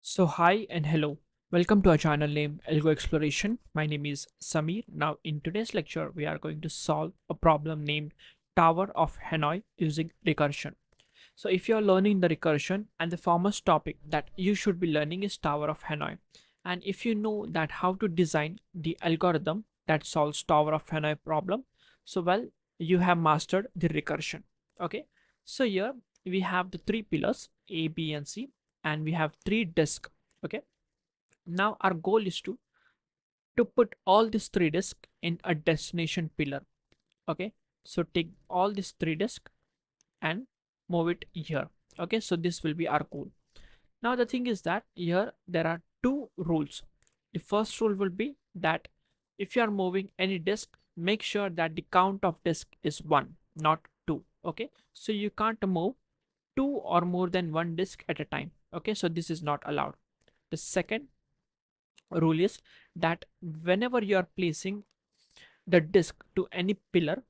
So hi and hello. Welcome to our channel named Algo Exploration. My name is Samir. Now in today's lecture we are going to solve a problem named Tower of Hanoi using recursion. So if you are learning the recursion and the foremost topic that you should be learning is Tower of Hanoi, and if you know that how to design the algorithm that solves Tower of Hanoi problem, so well you have mastered the recursion. Okay, so here we have the three pillars A, B and C, and we have three disks. Okay, now our goal is to put all these three disks in a destination pillar. Okay, so take all these three disks and move it here. Okay, so this will be our goal. Now the thing is that here there are two rules. The first rule will be that if you are moving any disk, make sure that the count of disk is 1, not 2. Okay, so you can't move 2 or more than one disk at a time. Okay, so this is not allowed. The second rule is that whenever you are placing the disk to any pillar,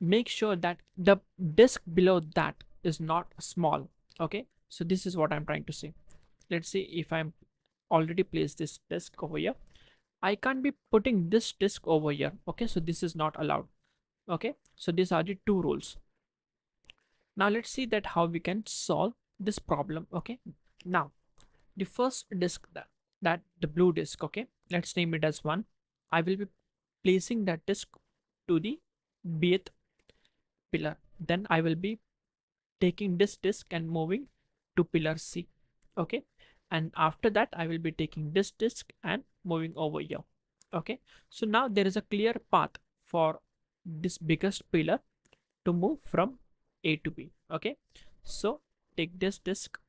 make sure that the disk below that is not small. Okay, so this is what I'm trying to say. Let's see if I'm already placed this disk over here. I can't be putting this disk over here. Okay, so this is not allowed. Okay, so these are the two rules. Now let's see that how we can solve this problem. Okay, now the first disk, that the blue disk, okay, let's name it as 1. I will be placing that disk to the bth pillar. Then I will be taking this disk and moving to pillar C. Okay, and after that I will be taking this disk and moving over here. Okay, so now there is a clear path for this biggest pillar to move from A to B. Okay, so take this disk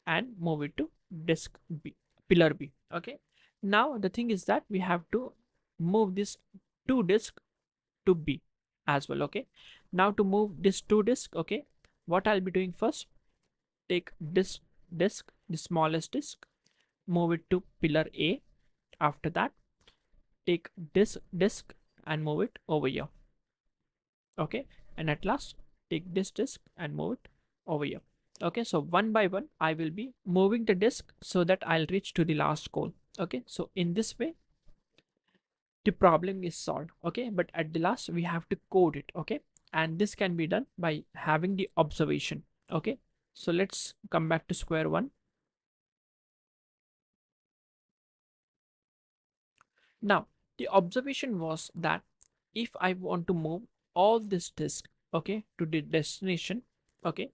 and move it to disk B, pillar B. Okay, now the thing is that we have to move this two disk to B as well. Okay, now to move this two disk, okay, what I'll be doing first, take this disk, the smallest disk, move it to pillar A. After that, take this disk and move it over here. Okay, and at last take this disk and move it over here. Okay, so one by one I will be moving the disk so that I'll reach to the last goal. Okay, so in this way the problem is solved. Okay, but at the last we have to code it. Okay, and this can be done by having the observation. Okay, so let's come back to square one. Now the observation was that if I want to move all this disk, okay, to the destination, okay,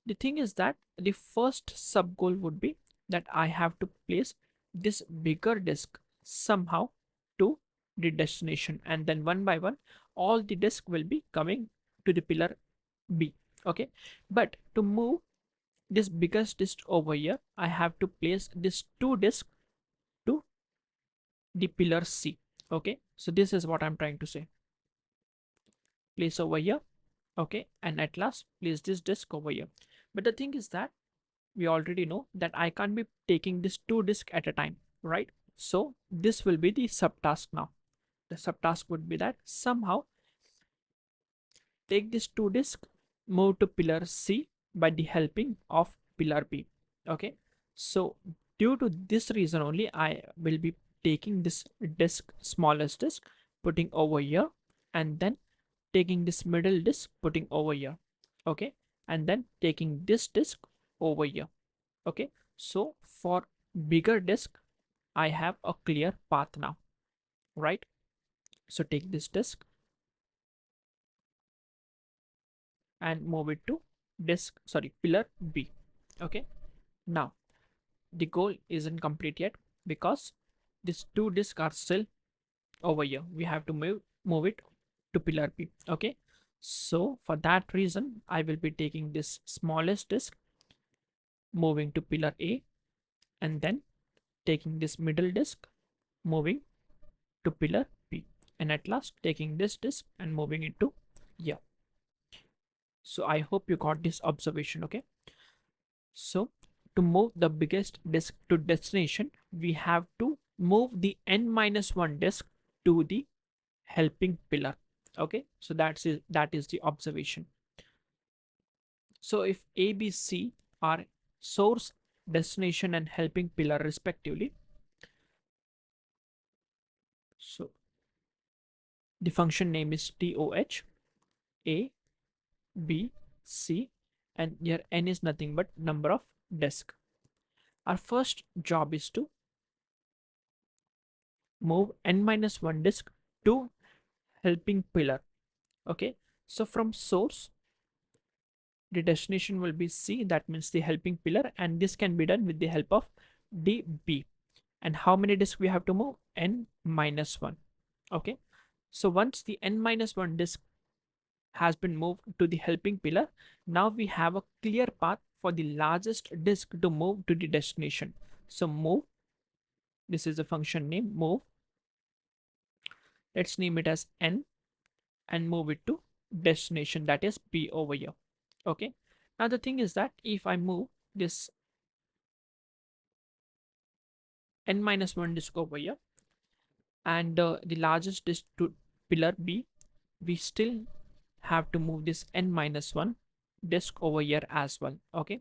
the thing is that the first sub goal would be that I have to place this bigger disk somehow to the destination, and then one by one all the disk will be coming to the pillar B. Okay, but to move this biggest disk over here, I have to place this two disk to the pillar C. Okay, so this is what I'm trying to say. Place over here. Okay, and at last place this disk over here. But the thing is that we already know that I can't be taking this two disk at a time, right? So this will be the subtask now. The subtask would be that somehow take this two disk, move to pillar C by the helping of pillar B. Okay, so due to this reason only I will be taking this disk, smallest disk, putting over here, and then taking this middle disk, putting over here. Okay, and then taking this disk over here. Okay, so for bigger disk I have a clear path now, right? So take this disk and move it to disk, sorry, pillar B. Okay, now the goal isn't complete yet because these two disks are still over here. We have to move it to pillar B. Okay, so for that reason I will be taking this smallest disk, moving to pillar A, and then taking this middle disk, moving to pillar B, and at last taking this disk and moving it to here. So I hope you got this observation. Okay, so to move the biggest disk to destination, we have to move the n-1 disk to the helping pillar. Okay, so that is the observation. So if A, B, C are source, destination, and helping pillar respectively. So the function name is TOH, A, B, C, and here n is nothing but number of disk. Our first job is to move n minus 1 disk to helping pillar. Okay, so from source, the destination will be C, that means the helping pillar, and this can be done with the help of DB. And how many disks we have to move? N minus 1. Okay, so once the n minus 1 disk has been moved to the helping pillar, now we have a clear path for the largest disk to move to the destination. So move, this is the function name, move, let's name it as n, and move it to destination, that is B over here. Okay, now the thing is that if I move this n minus 1 disk over here and the largest disk to pillar B, we still have to move this n minus 1 disk over here as well. Okay,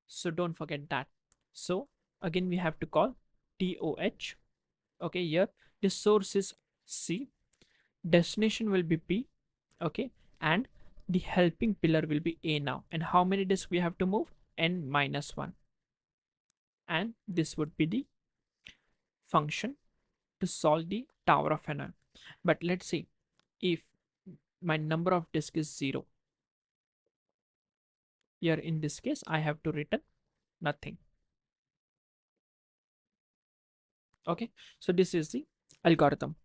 so don't forget that. So again we have to call TOH. Okay, here the source is C, destination will be P. Okay, and the helping pillar will be A now. And how many disks we have to move? N minus 1. And this would be the function to solve the tower of Hanoi. But let's see, if my number of disk is 0, here in this case I have to return nothing. Okay, so this is the algorithm.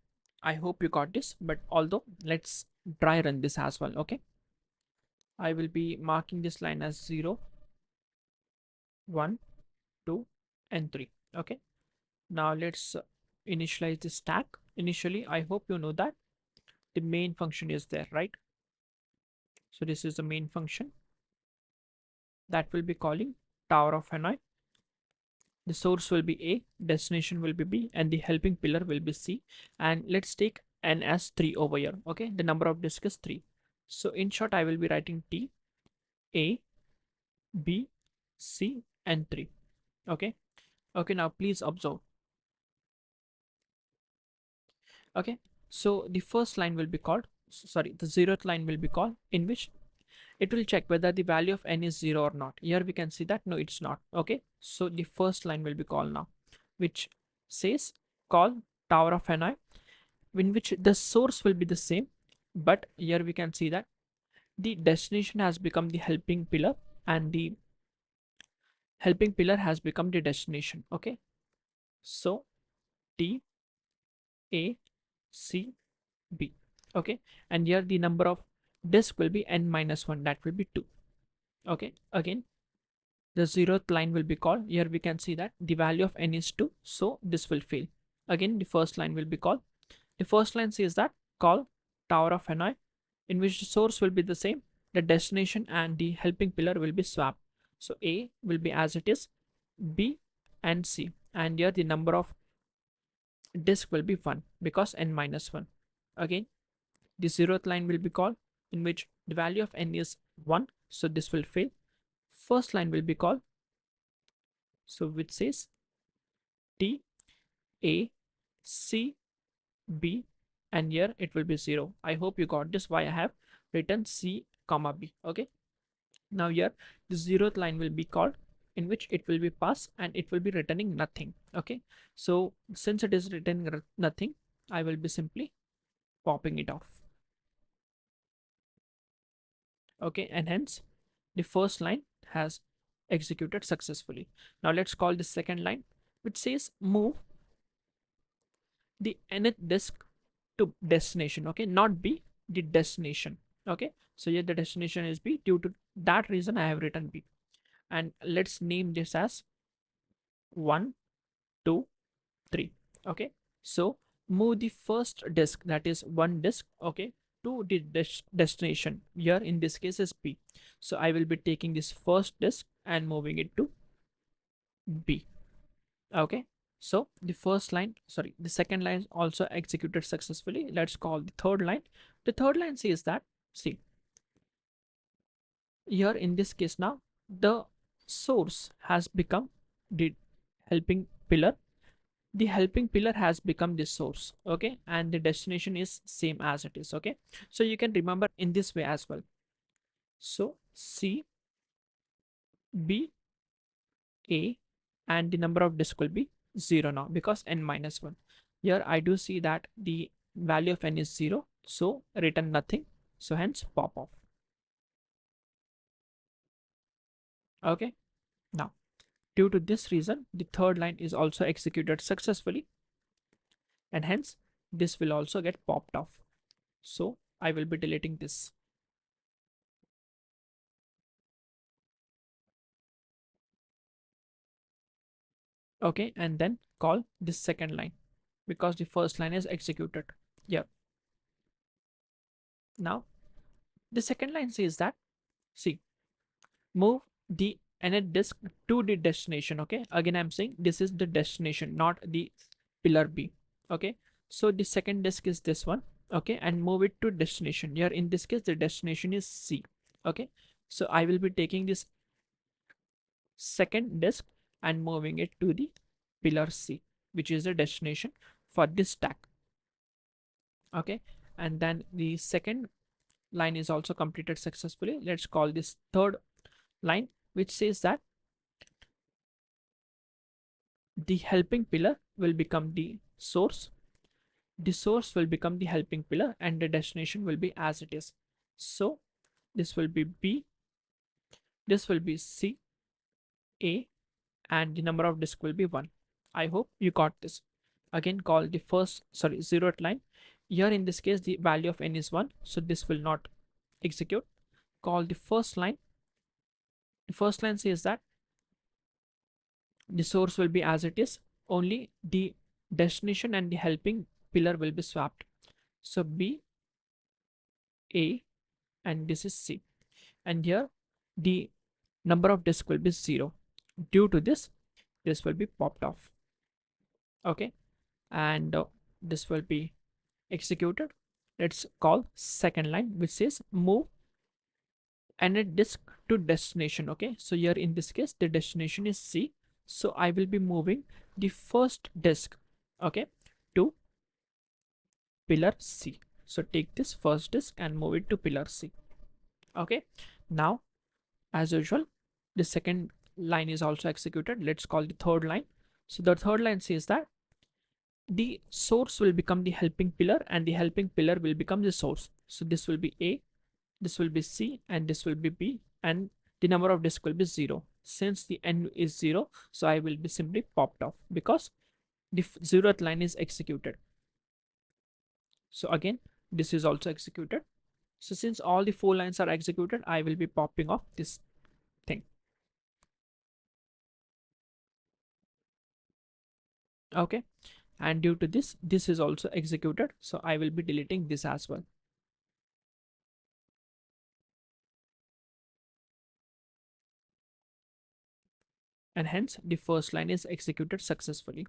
I hope you got this, but although let's try run this as well. Okay, I will be marking this line as 0, 1, 2, and 3. Okay, now let's initialize the stack. Initially, I hope you know that the main function is there, right? So this is the main function that will be calling tower of Hanoi. The source will be A, destination will be B, and the helping pillar will be C. And let's take n as 3 over here. Okay, the number of disk is 3. So in short, I will be writing T, A, B, C, and 3. Okay, okay, now please observe. Okay, so the first line will be called, sorry, the 0th line will be called, in which it will check whether the value of n is 0 or not. Here we can see that no, it's not. Okay, so the first line will be called now, which says call tower of Hanoi, in which the source will be the same, but here we can see that the destination has become the helping pillar and the helping pillar has become the destination. Okay, so T, A, C, B. Okay, and here the number of disk will be n minus 1, that will be 2. Okay, again the 0th line will be called. Here we can see that the value of n is 2, so this will fail. Again the first line will be called. The first line says that call tower of Hanoi, in which the source will be the same, the destination and the helping pillar will be swapped. So A will be as it is, B and C, and here the number of disk will be 1 because n minus 1. Again the 0th line will be called, in which the value of n is 1, so this will fail. First line will be called, so which says T, A, C, B, and here it will be 0. I hope you got this, why I have written C comma B. Okay, now here the 0th line will be called, in which it will be pass and it will be returning nothing. Okay, so since it is returning nothing, I will be simply popping it off. Okay, and hence the first line has executed successfully. Now let's call the second line, which says move the nth disk to destination. Okay, not B, the destination. Okay, so here the destination is B, due to that reason I have written B. And let's name this as 1, 2, 3. Okay, so move the first disk, that is one disk, okay, to the destination. Here in this case is B, so I will be taking this first disk and moving it to B. Okay, so the first line, sorry, the second line also executed successfully. Let's call the third line. The third line says that, see, here in this case now the source has become the helping pillar. The helping pillar has become the source, okay, and the destination is same as it is, okay. So you can remember in this way as well. So C, B, A, and the number of disk will be 0 now because n minus 1. Here I do see that the value of n is 0, so return nothing, so hence pop off. Okay, now due to this reason the third line is also executed successfully, and hence this will also get popped off. So I will be deleting this. Okay, and then call this second line because the first line is executed. Yeah, now the second line says that, see, move the init disk to the destination. Okay, again I'm saying this is the destination, not the pillar B. Okay, so the second disk is this one. Okay, and move it to destination. Here in this case the destination is C. Okay, so I will be taking this second disk and moving it to the pillar C, which is the destination for this stack. Okay, and then the second line is also completed successfully. Let's call this third line, which says that the helping pillar will become the source will become the helping pillar, and the destination will be as it is. So this will be B, this will be C, A, and the number of disk will be 1. I hope you got this. Again call the first, sorry, zeroth line. Here in this case the value of n is 1, so this will not execute. Call the first line. The first line says that the source will be as it is, only the destination and the helping pillar will be swapped. So B, A, and this is C, and here the number of disk will be 0. Due to this, this will be popped off. Okay, and this will be executed. Let's call second line, which says move init disk to destination. Okay, so here in this case the destination is C, so I will be moving the first disk, okay, to pillar C. So take this first disk and move it to pillar C. Okay, now as usual the second line is also executed. Let's call the third line. So the third line says that the source will become the helping pillar and the helping pillar will become the source. So this will be A, this will be C, and this will be B, and the number of disk will be 0. Since the n is 0, so I will be simply popped off because the 0th line is executed. So again this is also executed. So since all the 4 lines are executed, I will be popping off this thing. Okay, and due to this is also executed, so I will be deleting this as well. And hence the first line is executed successfully.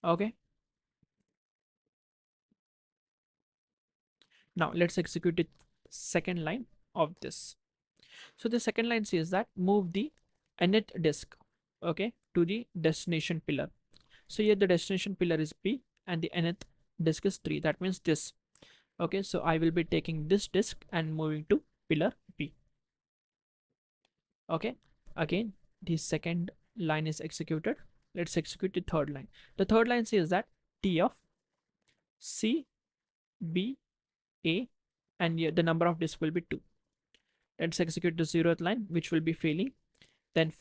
Okay, now let's execute the second line of this. So the second line says that move the init disk, okay, to the destination pillar. So here the destination pillar is B and the nth disk is 3. That means this. Okay, so I will be taking this disk and moving to pillar B. Okay, again the second line is executed. Let's execute the third line. The third line says that T of C, B, A, and here the number of disk will be 2. Let's execute the 0th line, which will be failing. Then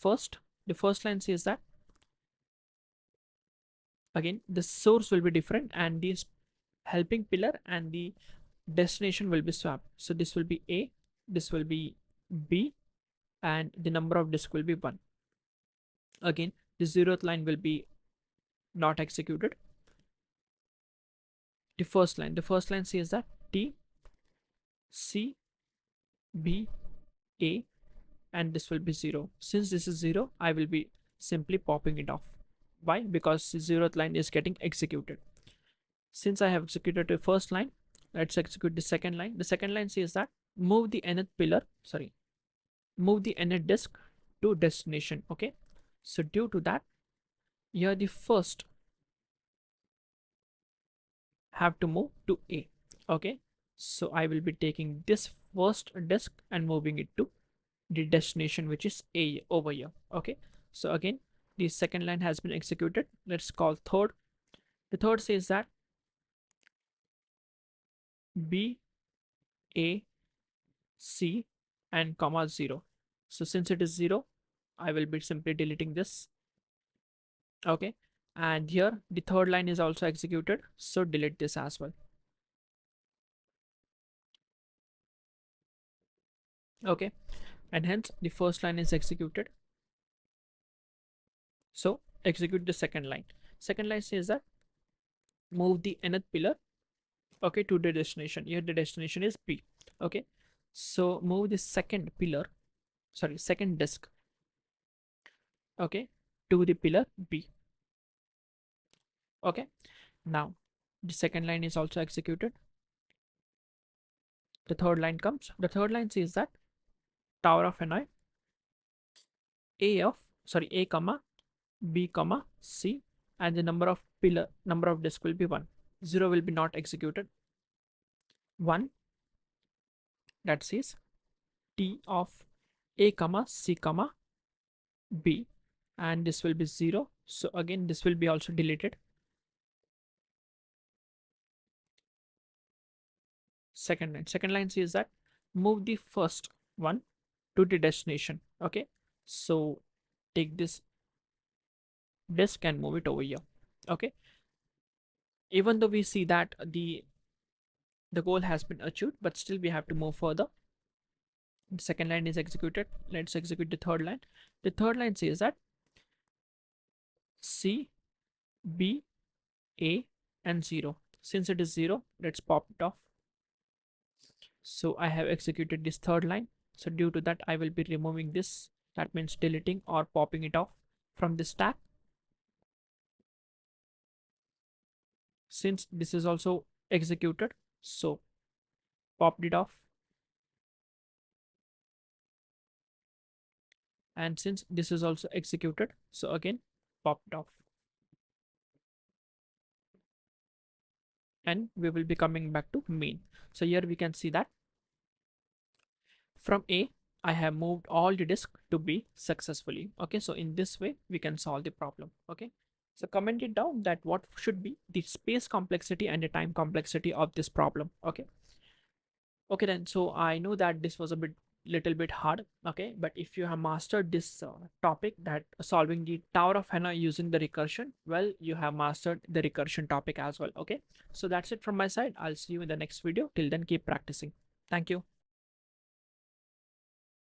the first line says that again the source will be different and the helping pillar and the destination will be swapped. So this will be A, this will be B, and the number of disk will be 1. Again the 0th line will be not executed. The first line says that T, C, B, A, and this will be 0. Since this is 0, I will be simply popping it off. Why? Because the 0th line is getting executed. Since I have executed the first line, let's execute the second line. The second line says that move the nth pillar, sorry, move the nth disk to destination. Okay, so due to that, here the first have to move to A. Okay, so I will be taking this first disk and moving it to the destination, which is A over here. Okay, so again the second line has been executed. Let's call third. The third says that B, A, C and comma 0. So since it is 0, I will be simply deleting this. Okay, and here the third line is also executed, so delete this as well. Okay, and hence the first line is executed, so execute the second line. Second line says that move the nth pillar, okay, to the destination. Here the destination is B. Okay, so move the second pillar, sorry, second disk, okay, to the pillar B. Okay, now the second line is also executed. The third line comes. The third line says that tower of Hanoi, A comma B comma C, and the number of disk will be 1. 0 will be not executed. 1, that says T of A comma C comma B, and this will be 0. So again this will be also deleted. Second line says that move the first one to the destination. Okay, so take this disk and move it over here. Okay, even though we see that the goal has been achieved, but still we have to move further. The second line is executed. Let's execute the third line. The third line says that C, B, A and 0. Since it is 0, let's pop it off. So I have executed this third line. So due to that, I will be removing this. That means deleting or popping it off from the stack. Since this is also executed, so popped it off. And since this is also executed, so again popped off. And we will be coming back to main. So here we can see that from A, I have moved all the disk to B successfully. Okay, so in this way we can solve the problem. Okay, so comment it down that what should be the space complexity and the time complexity of this problem. Okay, okay then, so I know that this was a little bit hard. Okay, but if you have mastered this topic, that solving the Tower of Hanoi using the recursion, well, you have mastered the recursion topic as well. Okay, so that's it from my side. I'll see you in the next video. Till then, keep practicing. Thank you.